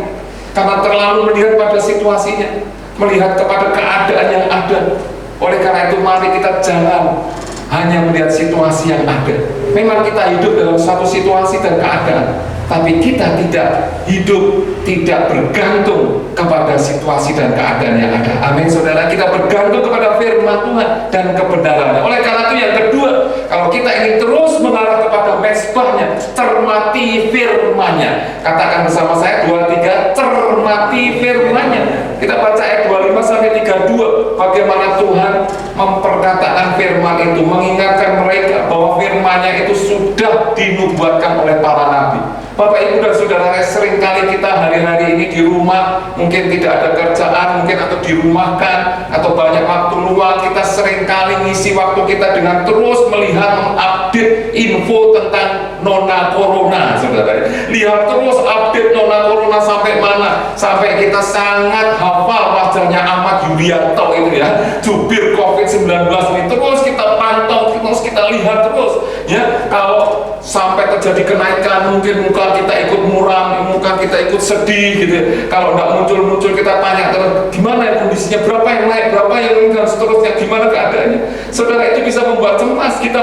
karena terlalu melihat pada situasinya, melihat kepada keadaan yang ada. Oleh karena itu, mari kita jangan hanya melihat situasi yang ada. Memang kita hidup dalam satu situasi dan keadaan, tapi kita tidak hidup, tidak bergantung kepada situasi dan keadaan yang ada. Amin, saudara. Kita bergantung kepada firman Tuhan dan kebenarannya. Oleh karena itu, yang kedua, kalau kita ingin terus mengarah kepada mezbahnya, cermati firman-Nya. Katakan bersama saya, 2, 3, cermati firman-Nya. Kita baca ayat 25 sampai 32, bagaimana Tuhan memperkatakan firman itu, mengingatkan mereka bahwa firman-Nya itu sudah dinubuatkan oleh para nabi. Bapak, Ibu, dan saudara, seringkali kita hari-hari ini di rumah, mungkin tidak ada kerjaan, mungkin atau dirumahkan, atau banyak waktu luang, kita seringkali ngisi waktu kita dengan terus melihat, mengupdate info tentang Nona Corona, saudara. Lihat terus update Nona Corona sampai mana, sampai kita sangat hafal wajahnya Ahmad Yuryanto itu, ya, jubir COVID-19 ini. Terus kita pantau, terus kita lihat terus, ya. Kalau sampai terjadi kenaikan, mungkin muka kita ikut muram, muka kita ikut sedih, gitu. Kalau nggak muncul-muncul, kita tanya terus, gimana kondisinya, berapa yang naik, berapa yang ini, dan seterusnya, gimana keadaannya. Saudara, itu bisa membuat cemas kita,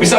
bisa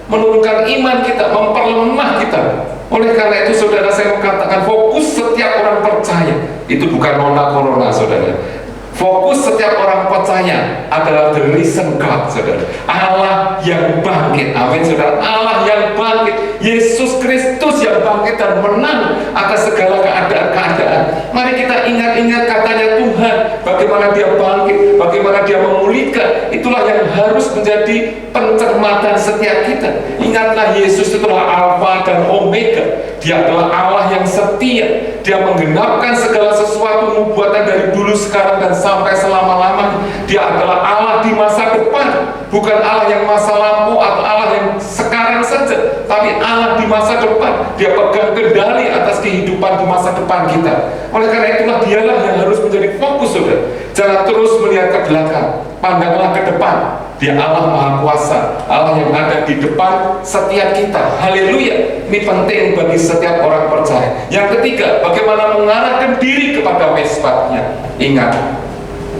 menurunkan iman kita, memperlemah kita. Oleh karena itu saudara, saya mengatakan fokus setiap orang percaya itu bukan nona corona saudara. Fokus setiap orang percaya adalah the risen God, saudara. Allah yang bangkit, amin saudara. Allah yang bangkit, Yesus Kristus yang bangkit dan menang atas segala keadaan-keadaan. Mari kita ingat-ingat katanya Tuhan, bagaimana dia bangkit, bagaimana dia memulihkan. Itulah yang harus menjadi pencermatan setiap kita. Ingatlah, Yesus itulah Alfa dan Omega. Dia adalah Allah yang setia. Dia menggenapkan segala sesuatu nubuatan dari dulu, sekarang, dan sampai selama-lamanya. Dia adalah Allah di masa depan, bukan Allah yang masa lampau atau Allah yang sekarang saja, tapi Allah di masa depan. Dia pegang kendali atas kehidupan di masa depan kita. Oleh karena itulah dialah yang harus menjadi fokus, saudara. Jangan terus melihat ke belakang, pandanglah ke depan. Dia Allah Maha Kuasa, Allah yang ada di depan setiap kita. Haleluya. Ini penting bagi setiap orang percaya. Yang ketiga, bagaimana mengarahkan diri kepada mesbahnya. Ingat,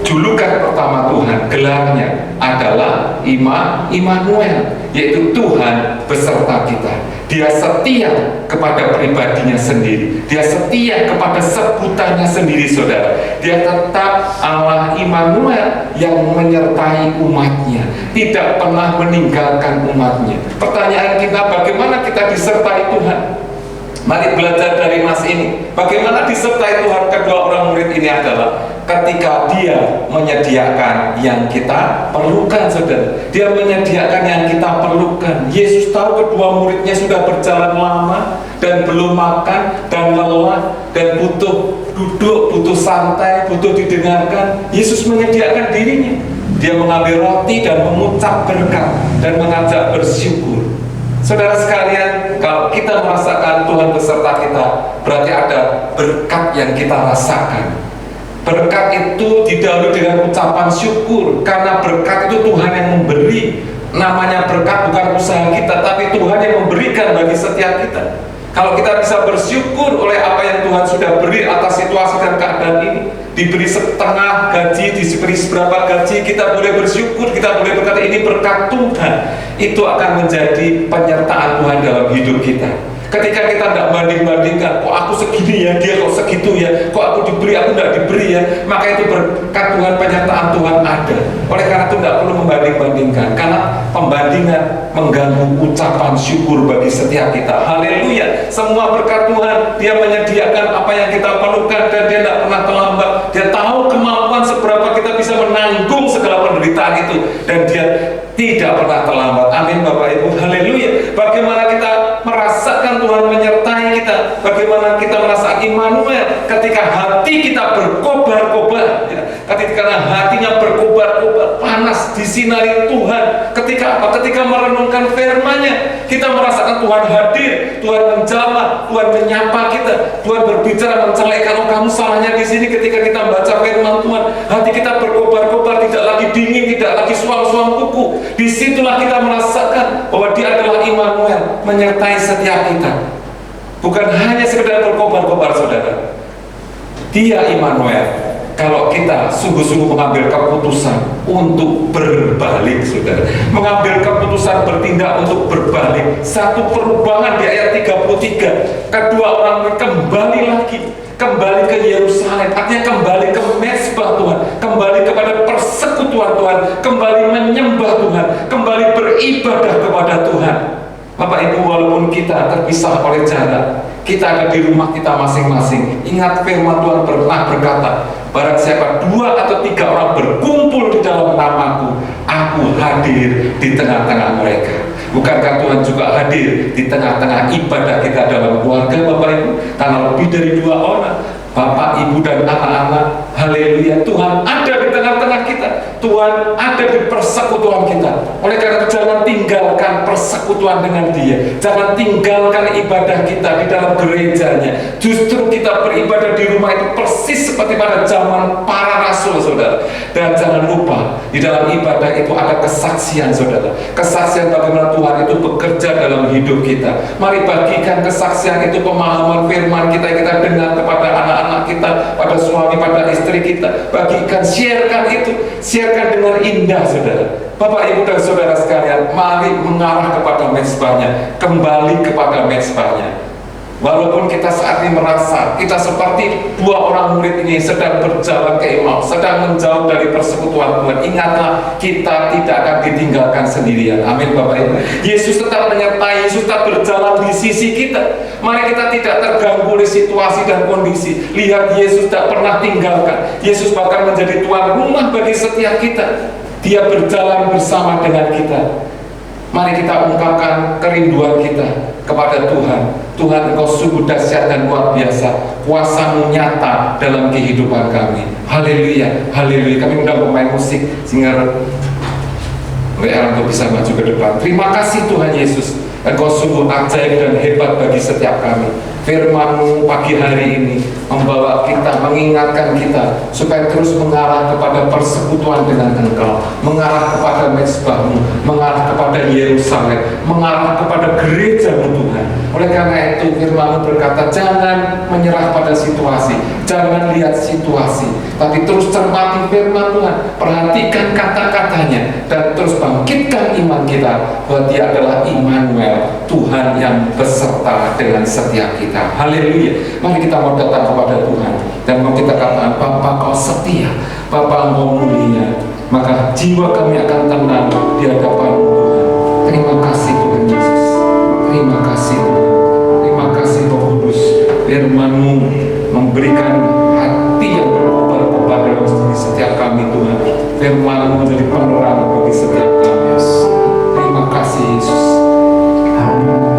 julukan pertama Tuhan, gelarnya adalah Immanuel, yaitu Tuhan beserta kita. Dia setia kepada pribadinya sendiri. Dia setia kepada sebutannya sendiri, saudara. Dia tetap Allah Immanuel yang menyertai umatnya, tidak pernah meninggalkan umatnya. Pertanyaan kita, bagaimana kita disertai Tuhan? Mari belajar dari Mas ini. Bagaimana disertai Tuhan kedua orang murid ini adalah ketika dia menyediakan yang kita perlukan, saudara. Dia menyediakan yang kita perlukan. Yesus tahu kedua muridnya sudah berjalan lama dan belum makan dan lelah dan butuh duduk, butuh santai, butuh didengarkan. Yesus menyediakan dirinya. Dia mengambil roti dan mengucap berkat dan mengajak bersyukur. Saudara sekalian, kalau kita merasakan Tuhan beserta kita, berarti ada berkat yang kita rasakan. Berkat itu didahului dengan ucapan syukur, karena berkat itu Tuhan yang memberi. Namanya berkat bukan usaha kita, tapi Tuhan yang memberikan bagi setiap kita. Kalau kita bisa bersyukur oleh apa yang Tuhan sudah beri atas situasi dan keadaan ini, diberi setengah gaji, diberi seberapa gaji, kita boleh bersyukur, kita boleh berkata ini berkat Tuhan. Itu akan menjadi penyertaan Tuhan dalam hidup kita. Ketika kita tidak banding-bandingkan, kok aku segini ya, dia kok segitu ya, kok aku diberi, aku tidak diberi ya, maka itu berkat Tuhan, penyertaan Tuhan ada. Oleh karena itu tidak perlu membanding-bandingkan, karena pembandingan mengganggu ucapan syukur bagi setiap kita. Haleluya. Semua berkat Tuhan, dia menyediakan apa yang kita perlukan, dan dia tidak pernah terlambat. Dia tahu kemampuan seberapa kita bisa menanggung segala penderitaan itu, dan dia tidak pernah terlambat. Amin Bapak Ibu. Haleluya. Bagaimana kita merasakan Tuhan menyertai kita, bagaimana kita merasa Immanuel ketika hati kita berkobar-kobar ya. Ketika hatinya berkobar-kobar, panas disinari Tuhan. Ketika apa? Ketika merenungkan firman-Nya, kita merasakan Tuhan hadir, Tuhan menjamah, Tuhan menyapa kita, Tuhan berbicara, mencelekkan, oh kamu salahnya di sini. Ketika kita baca firman Tuhan, hati kita berkobar-kobar, tidak lagi dingin, tidak lagi suam-suam kuku. Disitulah kita merasakan bahwa Dia adalah Immanuel, menyertai setiap kita. Bukan hanya sekedar berkobar-kobar, saudara. Dia Immanuel. Kalau kita sungguh-sungguh mengambil keputusan untuk berbalik, saudara, mengambil keputusan bertindak untuk berbalik, satu perubahan di ayat 33, kedua orang kembali lagi, kembali ke Yerusalem, artinya kembali ke mezbah Tuhan, kembali kepada persekutuan Tuhan, kembali menyembah Tuhan, kembali beribadah kepada Tuhan. Bapak Ibu, walaupun kita terpisah oleh jarak, kita ada di rumah kita masing-masing. Ingat firman Tuhan pernah berkata, barang siapa 2 atau 3 orang berkumpul di dalam namaku, aku hadir di tengah-tengah mereka. Bukankah Tuhan juga hadir di tengah-tengah ibadah kita dalam keluarga, Bapak Ibu? Karena lebih dari 2 orang, Bapak, Ibu, dan anak-anak, haleluya, Tuhan ada di tengah-tengah kita. Tuhan ada di persekutuan kita. Oleh karena itu jangan tinggalkan persekutuan dengan Dia. Jangan tinggalkan ibadah kita di dalam gerejanya. Justru kita beribadah di rumah itu persis seperti pada zaman para rasul, saudara. Dan jangan lupa, di dalam ibadah itu ada kesaksian, saudara. Kesaksian bagaimana Tuhan itu bekerja dalam hidup kita. Mari bagikan kesaksian itu, pemahaman firman kita yang kita dengar kepada anak-anak kita, pada suami, pada istri kita. Bagikan, sharekan itu, sharekan dengan indah, saudara. Bapak, Ibu, dan saudara sekalian, mari mengarah kepada mezbahnya, kembali kepada mezbahnya. Walaupun kita saat ini merasa kita seperti dua orang murid ini sedang berjalan ke Emmaus, sedang menjauh dari persekutuan Tuhan, ingatlah kita tidak akan ditinggalkan sendirian. Amin Bapak Ibu. Yesus tetap menyertai, Yesus tetap berjalan di sisi kita. Mari kita tidak terganggu oleh situasi dan kondisi. Lihat, Yesus tidak pernah tinggalkan. Yesus bahkan menjadi tuan rumah bagi setiap kita. Dia berjalan bersama dengan kita. Mari kita ungkapkan kerinduan kita kepada Tuhan. Tuhan, Engkau sungguh dahsyat dan luar biasa. Kuasa-Mu nyata dalam kehidupan kami. Haleluya, haleluya. Kami undang pemain musik, singer WR untuk bisa maju ke depan. Terima kasih Tuhan Yesus. Engkau sungguh ajaib dan hebat bagi setiap kami. Firman-Mu pagi hari ini membawa kita, mengingatkan kita supaya terus mengarah kepada persekutuan dengan Engkau, mengarah kepada mezbah-Mu, mengarah kepada Yerusalem, mengarah kepada gereja-Mu Tuhan. Oleh karena itu firman-Mu berkata, jangan menyerah pada situasi, jangan lihat situasi, tapi terus cermati firman Tuhan, perhatikan kata-katanya, dan terus bangkitkan iman kita bahwa Dia adalah Immanuel, Tuhan yang beserta dengan setiap kita. Haleluya. Mari kita mau datang kepada Tuhan dan mau kita katakan, Bapa Kau setia, Bapa Engkau mulia, maka jiwa kami akan tenang di hadapan-Mu Tuhan. Terima kasih Tuhan Yesus. Terima kasih Tuhan. Terima kasih Roh Kudus. Firman-Mu memberikan hati yang berkobar-kobar dalam diri setiap kami Tuhan. Firman-Mu menjadi penerang bagi setiap kami. Terima kasih Yesus. Haleluya.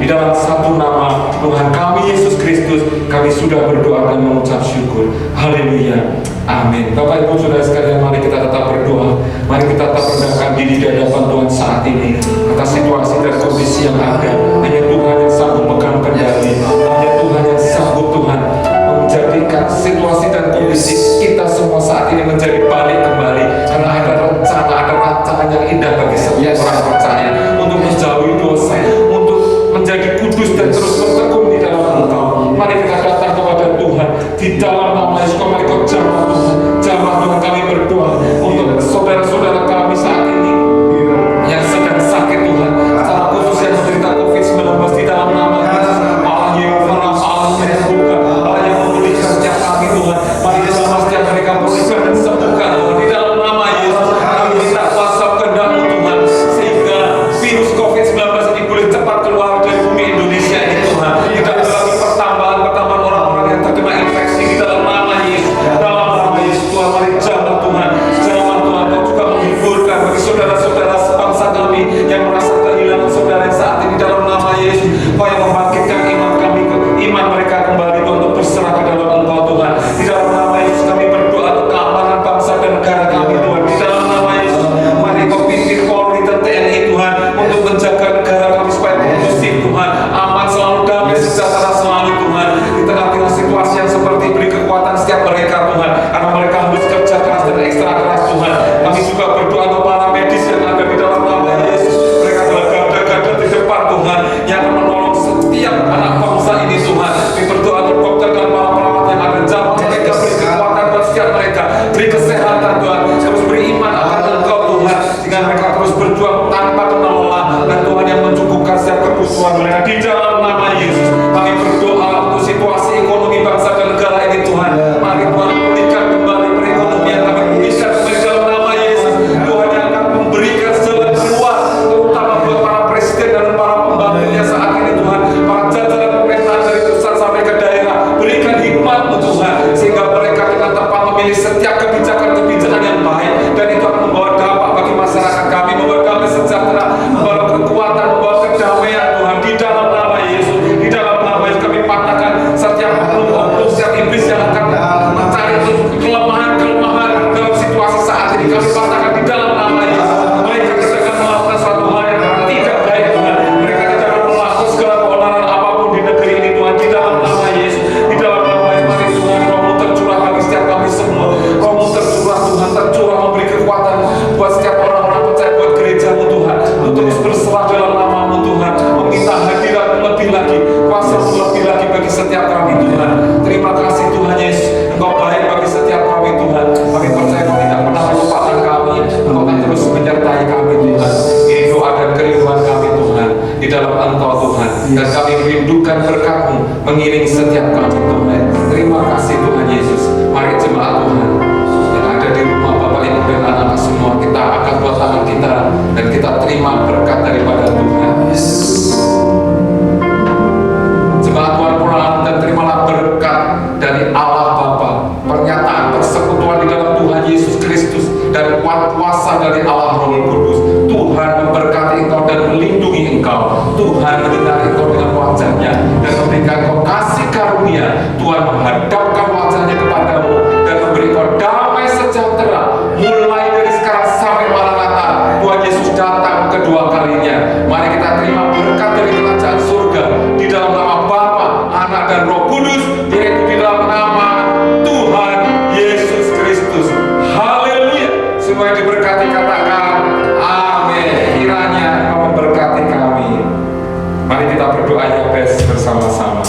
dalam satu nama Tuhan kami Yesus Kristus, kami sudah berdoa dan mengucap syukur. Haleluya. Amin. Bapak Ibu Saudara sekalian, mari kita tetap berdoa. Mari kita tetap rendahkan diri di hadapan Tuhan saat ini atas situasi dan kondisi yang ada. Hanya Tuhan yang sanggup megang kendali. Hanya Tuhan yang sanggup Tuhan menjadikan situasi dan kondisi kita semua saat ini menjadi balik kembali. Karena ada rencana yang indah bagi setiap orang percaya untuk menjauhi dosa, untuk menjadi kudus dan terus bertekun di dalam Engkau. Mari kita datang kepada Tuhan di dalam nama Yesus. Mari kau jamah Tuhan, kami berdoa untuk saudara-saudara kami saat ini yang sedang sakit Tuhan, secara khusus yang menderita COVID-19 di dalam nama Yesus. Allah yang mengenal, Allah yang membuka, Allah yang memulihkan setiap kami Tuhan. Mari dalam setiap mereka pulihkan dan sembuhkan Tuhan di dalam nama Yesus. Kami minta kuasa kehendak-Mu Tuhan, sehingga virus COVID-19 ini boleh cepat keluar dari bumi Indonesia ini Tuhan. Tidak ada lagi pertambahan orang-orang yang terkena infeksi di dalam nama Yesus. Dalam nama Yesus Tuhan, mari jamah Tuhan. Jamah Tuhan, Kau juga menghiburkan bagi saudara-saudara sebangsa kami yang merasa kehilangan saudara yang saat ini dalam nama Yesus. Kau yang membangkitkan iman mereka kembali Tuhan, untuk berserah ke dalam Engkau Tuhan. Di dalam nama Yesus kami berdoa untuk keamanan bangsa dan negara kami Tuhan. Di dalam nama Yesus, mari Kau pimpin Polri dan TNI Tuhan untuk menjaga negara kami supaya kondusif Tuhan, aman selalu, damai sejahtera selalu Tuhan. Di tengah-tengah situasi yang seperti, beri kekuatan setiap mereka Tuhan, karena mereka harus kerja keras dan ekstra keras Tuhan. Kami juga berdoa untuk para medis yang ada di dalam nama Yesus. Mereka adalah garda-garda di depan Tuhan yang akan menolong setiap anak bangsa ini Tuhan. Kami berdoa untuk dokter dan para perawat yang ada, jamah mereka, beri kekuatan buat setiap mereka, beri kesehatan Tuhan, terus beri iman akan Engkau Tuhan, sehingga mereka terus berjuang tanpa kenal lelah, dan Tuhan yang mencukupkan setiap kebutuhan mereka di dalam nama Yesus. Kami berdoa untuk situasi ekonomi bangsa dan negara ini Tuhan. Mari Tuhan pulihkan kembali perekonomian kami, pulihkan kembali dalam nama Yesus. Tuhan yang akan memberikan jalan keluar, terutama buat para presiden dan para pembantunya saat ini Tuhan, para jajaran pemerintahan dari pusat sampai ke daerah. Berikan hikmat-Mu Tuhan, sehingga mereka dengan tepat memilih setiap kebijakan-kebijakan yang baik, dan itu akan membawa dampak bagi masyarakat kami, membawa damai sejahtera, membawa kekuatan, membawa kedamaian Tuhan. Di dalam nama Yesus, di dalam nama Yesus kami patahkan setiap oknum, setiap iblis yang akan mencari kelemahan dalam situasi saat ini. Kami patahkan di dalam nama Yesus. Mereka tidak akan melakukan suatu hal yang tidak baik Tuhan. Mereka tidak akan melakukan segala keonaran apapun di negeri ini Tuhan. Di dalam nama Yesus, di dalam nama Yesus, mari Tuhan Roh-Mu tercurah bagi setiap kami semua. Roh-Mu tercurah Tuhan, tercurah memberi kekuatan buat setiap orang-orang percaya, buat gereja-Mu Tuhan, untuk terus berserah dalam nama-Mu Tuhan, meminta hadirat lebih lagi, kuasa-Mu lebih lagi bagi setiap kami Tuhan. Terima kasih Tuhan Yesus, Engkau baik bagi setiap kami Tuhan. Kami percaya Engkau tidak pernah melupakan kami, Engkau akan terus menyertai kami Tuhan. Ini doa dan kerinduan kami Tuhan, di dalam Engkau Tuhan, dan kami merindukan berkat-Mu mengiringi setiap kami Tuhan. Terima kasih Tuhan Yesus. Mari jemaat Tuhan yang ada di rumah, Bapak Ibu dan anak-anak semua, kita angkat dua tangan kita dan kita terima berkat daripada Tuhan. Jemaat Tuhan pulang dan terimalah berkat dari Allah Bapa, pernyataan persekutuan di dalam Tuhan Yesus Kristus, dan kuasa dari Allah Roh Kudus. Tuhan memberkati engkau dan melindungi engkau. Tuhan menyinari engkau dengan wajah-Nya dan memberikan engkau kasih karunia. Tuhan menghadapkan wajah-Nya kepadamu dan memberi engkau damai sejahtera, mulai dari sekarang sampai Maranatha, Tuhan Yesus datang kedua kalinya. Mari kita terima berkat dari kerajaan surga di dalam nama Bapa, Anak dan Roh Kudus, yaitu di dalam nama Tuhan Yesus Kristus. Haleluya. Semua yang diberkati katakan amin. Kiranya Engkau memberkati kami. Mari kita berdoa ya bersama-sama.